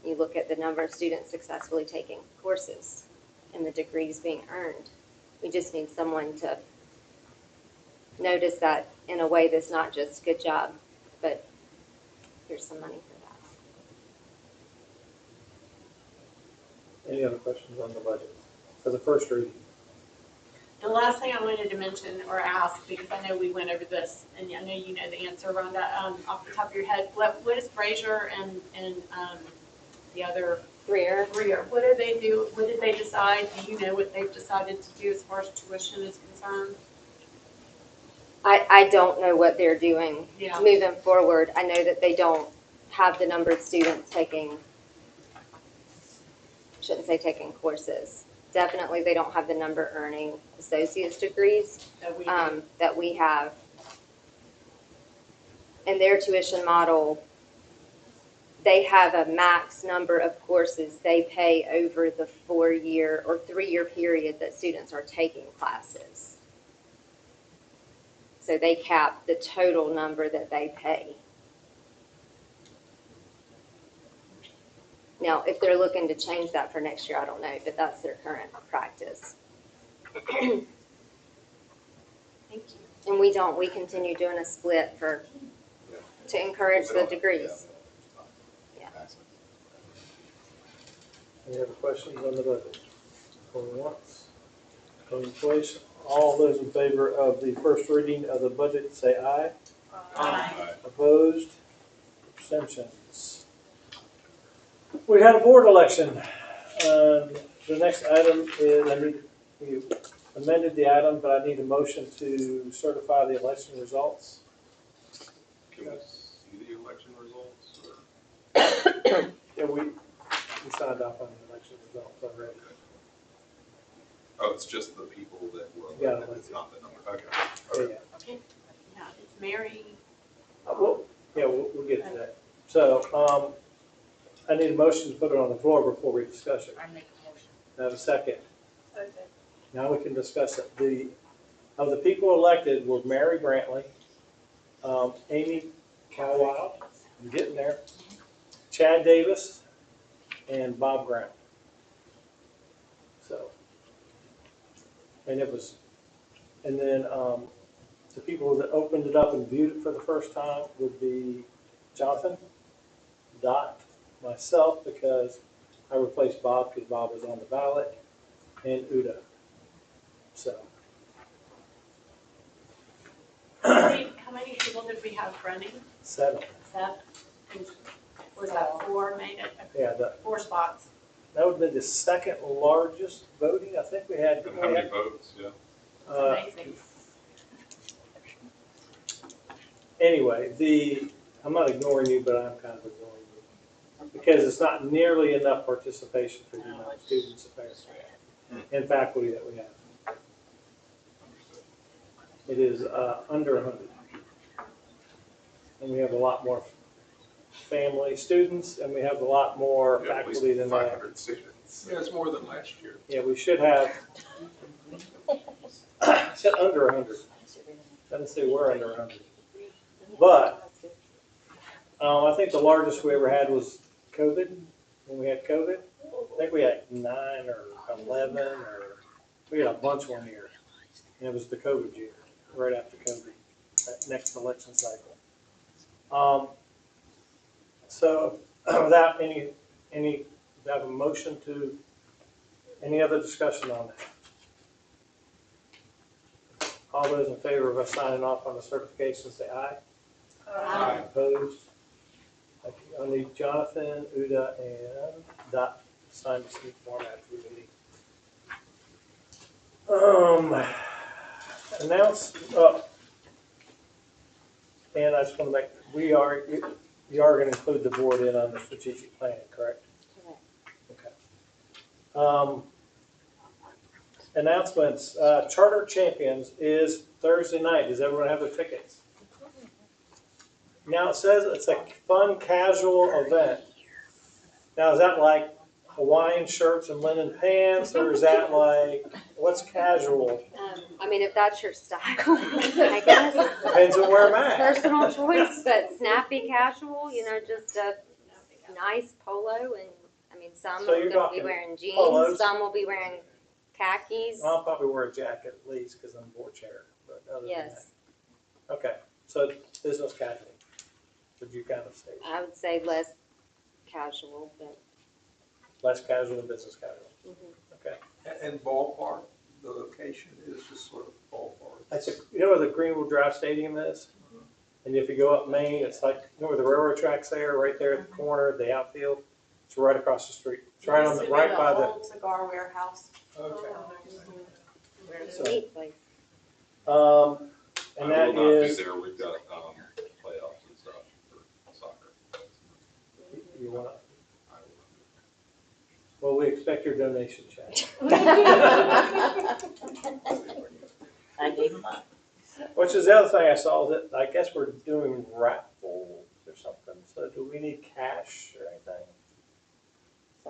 S5: You look at the number of students successfully taking courses and the degrees being earned. We just need someone to notice that in a way that's not just good job, but here's some money for that.
S1: Any other questions on the budget? As a first reading.
S6: The last thing I wanted to mention or ask, because I know we went over this, and I know you know the answer, Rhonda, off the top of your head, what is Fraser and the other
S5: Greer,
S6: What do they do? What did they decide? Do you know what they've decided to do as far as tuition is concerned?
S5: I don't know what they're doing
S6: Yeah.
S5: moving forward. I know that they don't have the number of students taking, shouldn't say taking courses. Definitely they don't have the number earning associate's degrees
S6: That we
S5: that we have. and their tuition model, they have a max number of courses they pay over the 4-year or 3-year period that students are taking classes. So they cap the total number that they pay. Now, if they're looking to change that for next year, I don't know, but that's their current practice.
S6: Thank you.
S5: And we continue doing a split to encourage the degrees. Yeah.
S1: Any other questions on the budget? Going once, going twice. All those in favor of the first reading of the budget, say aye.
S2: Aye.
S1: Opposed? Abstentions? We had a board election. The next item is, we amended the item, but I need a motion to certify the election results.
S7: Can we see the election results? Or?
S1: Yeah, we signed off on the election results already.
S7: Oh, it's just the people that were
S1: Yeah.
S7: elected, it's not the number, okay.
S1: Yeah,
S6: Yeah, it's Mary.
S1: we'll get to that. So, I need a motion to put it on the floor before we discuss it.
S8: I make a motion.
S1: I have a second. Now we can discuss it. Of the people elected were Mary Brantley, Amy Cowell, I'm getting there, Chad Davis, and Bob Graham. So, and then the people that opened it up and viewed it for the first time would be Jonathan, Dot, myself, because I replaced Bob because Bob was on the ballot, and Uda. So,
S6: How many people did we have running?
S1: 7.
S6: 7? And was that 4 made it?
S1: Yeah,
S6: 4 spots.
S1: that would be the second largest voting. I think we had.
S7: And how many votes, yeah?
S6: Amazing.
S1: Anyway, I'm not ignoring you, but I'm kind of ignoring you because it's not nearly enough participation for the amount of students and parents and faculty that we have. It is under 100, and we have a lot more family students, and we have a lot more
S7: We have at least
S1: faculty than that.
S7: 500 students.
S4: Yeah, it's more than last year.
S1: Yeah, we should have. I said under 100. I didn't say we're under 100. But I think the largest we ever had was COVID. When we had COVID, I think we had 9 or 11, or we had a bunch one year, and it was the COVID year, right after COVID, that next election cycle. So without any, have a motion to, any other discussion on that? All those in favor of us signing off on the certification, say aye.
S6: Aye.
S1: Opposed? Thank you. I need Jonathan, Uda, and Dot to sign the sleep form after the meeting. Announce, and I just want to make, you are going to include the board in on the strategic planning, correct? Okay. Announcements, Charter Champions is Thursday night. Does everyone have their tickets? Now it says it's a fun, casual event. Now is that like Hawaiian shirts and linen pants, or is that like, what's casual?
S5: I mean, if that's your style, I guess.
S1: Depends on where I'm at.
S5: Personal choice, but snappy casual, just a nice polo, and I mean, some
S1: So
S5: are
S1: you're
S5: going to
S1: talking
S5: be wearing jeans,
S1: polos?
S5: some will be wearing khakis.
S1: I'll probably wear a jacket at least because I'm board chair, but other than
S5: Yes,
S1: that. Okay, so business casual, would you kind of say?
S5: I would say less casual, but.
S1: Less casual than business casual.
S5: Mhm.
S1: Okay.
S4: And ballpark, the location is just sort of ballpark.
S1: That's you know where the Greenwood Drive Stadium is? And if you go up Main, it's like, you know where the railroad tracks there, right there at the corner, the outfield? It's right across the street. It's right on the, right by the,
S6: Old cigar warehouse.
S1: okay. So,
S5: Neat place.
S1: and
S7: I
S1: that
S7: will not be
S1: is,
S7: there, we've got playoffs and stuff for soccer.
S1: you want to,
S7: I will
S1: well, we expect your donation, Chad.
S2: I gave them up.
S1: Which is the other thing I saw, that I guess we're doing So do we need cash or anything?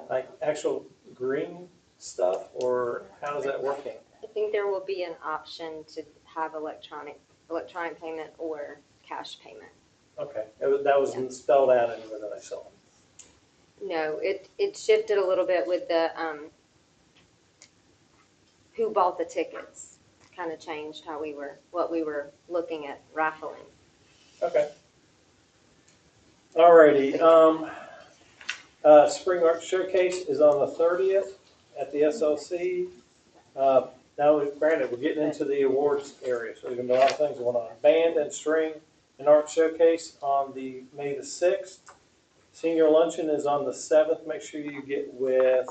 S1: Like actual green stuff, or how is that working?
S5: I think there will be an option to have electronic payment or cash payment.
S1: Okay, that wasn't spelled out anywhere that I saw.
S5: No, it shifted a little bit with the, who bought the tickets. Kind of changed what we were looking at raffling.
S1: Okay. Alrighty, Spring Art Showcase is on the 30th at the SLC. Now, granted, we're getting into the awards area, so there's going to be a lot of things going on. Band and String and Art Showcase on the May the 6th. Senior Luncheon is on the 7th. Make sure you get with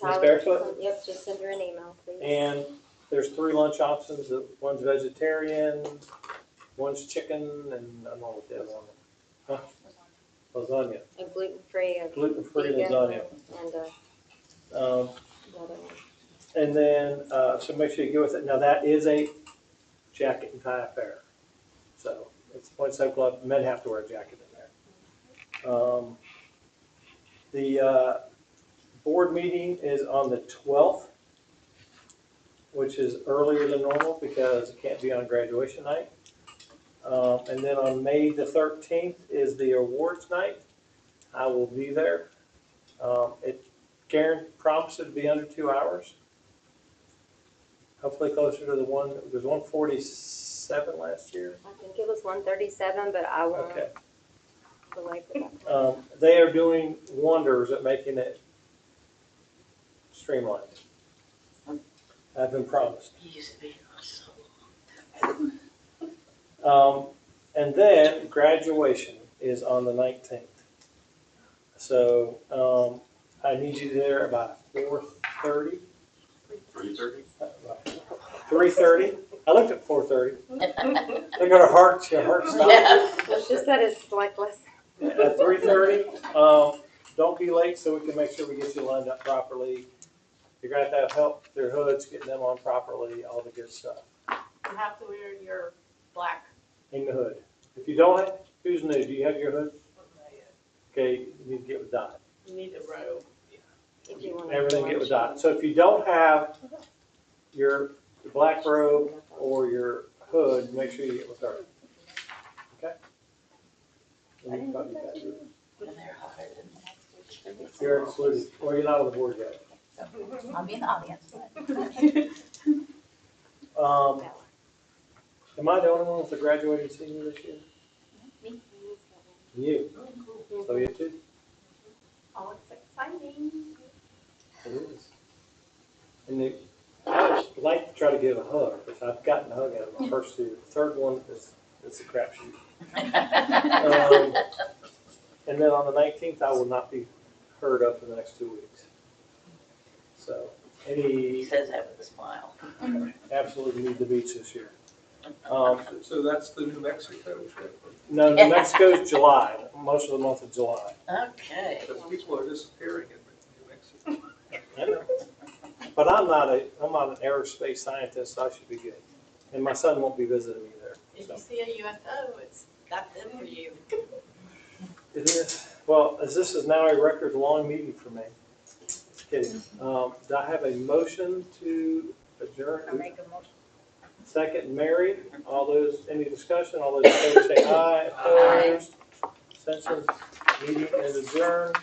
S1: Ms. Barefoot.
S5: Yep, just send her an email, please.
S1: And there's 3 lunch options. One's vegetarian, one's chicken, and I don't know what the other one is. Huh? Lasagna.
S5: A gluten-free.
S1: Gluten-free
S5: vegan,
S1: lasagna.
S5: And the
S1: Um,
S5: other one.
S1: And then, so make sure you go with it. Now, that is a jacket and tie affair. So it's a Point Soap Club. Men have to wear a jacket in there. The board meeting is on the 12th, which is earlier than normal because it can't be on graduation night. And then on May the 13th is the awards night. I will be there. Karen promised it to be under 2 hours. Hopefully closer to the one, it was 147 last year.
S5: I think it was 137, but I won't
S1: Okay.
S5: belabor that.
S1: They are doing wonders at making it streamlined. I've been promised.
S2: It used to be so
S1: And then graduation is on the 19th. So I need you there about 4:30.
S7: 3:30?
S1: 3:30. I looked at 4:30. They're gonna heart stop.
S2: Yeah.
S5: Well, she said it's selectless.
S1: At 3:30. Don't be late so we can make sure we get you lined up properly. You're gonna have to have help with their hoods, getting them on properly, all the good stuff.
S6: You have to wear your black.
S1: In the hood. If you don't have, who's new? Do you have your hood? Okay, you need to get with Dot.
S6: You need the robe.
S5: If you want
S1: Everything get with Dot. So if you don't have your black robe or your hood, make sure you get with her. Okay? And you probably got your-
S2: And they're hotter than that.
S1: You're excluded. Well, you're not on the board yet.
S2: I'll be in the audience.
S1: Am I the only one with a graduating senior this year?
S2: Me.
S1: You. So you too?
S6: Oh, it's exciting.
S1: It is. And I would like to try to give a hug, because I've gotten a hug out of my first two. The third one is a crapshoot. And then on the 19th, I will not be heard up in the next 2 weeks. So,
S2: He says that with a smile.
S1: absolutely need the beach this year.
S4: So that's the New Mexico trip.
S1: No, New Mexico's July, most of the month of July.
S2: Okay.
S4: Because people are disappearing in New Mexico.
S1: I know. But I'm not an aerospace scientist, so I should be good. And my son won't be visiting me there.
S6: If
S1: So.
S6: you see a UFO, it's got them for you.
S1: It is. Well, as this is now a record-long meeting for me. Just kidding. Do I have a motion to adjourn?
S8: I make a motion.
S1: Second, Mary. All those, any discussion? All those in favor say aye. Opposed? Abstentions? Meeting is adjourned.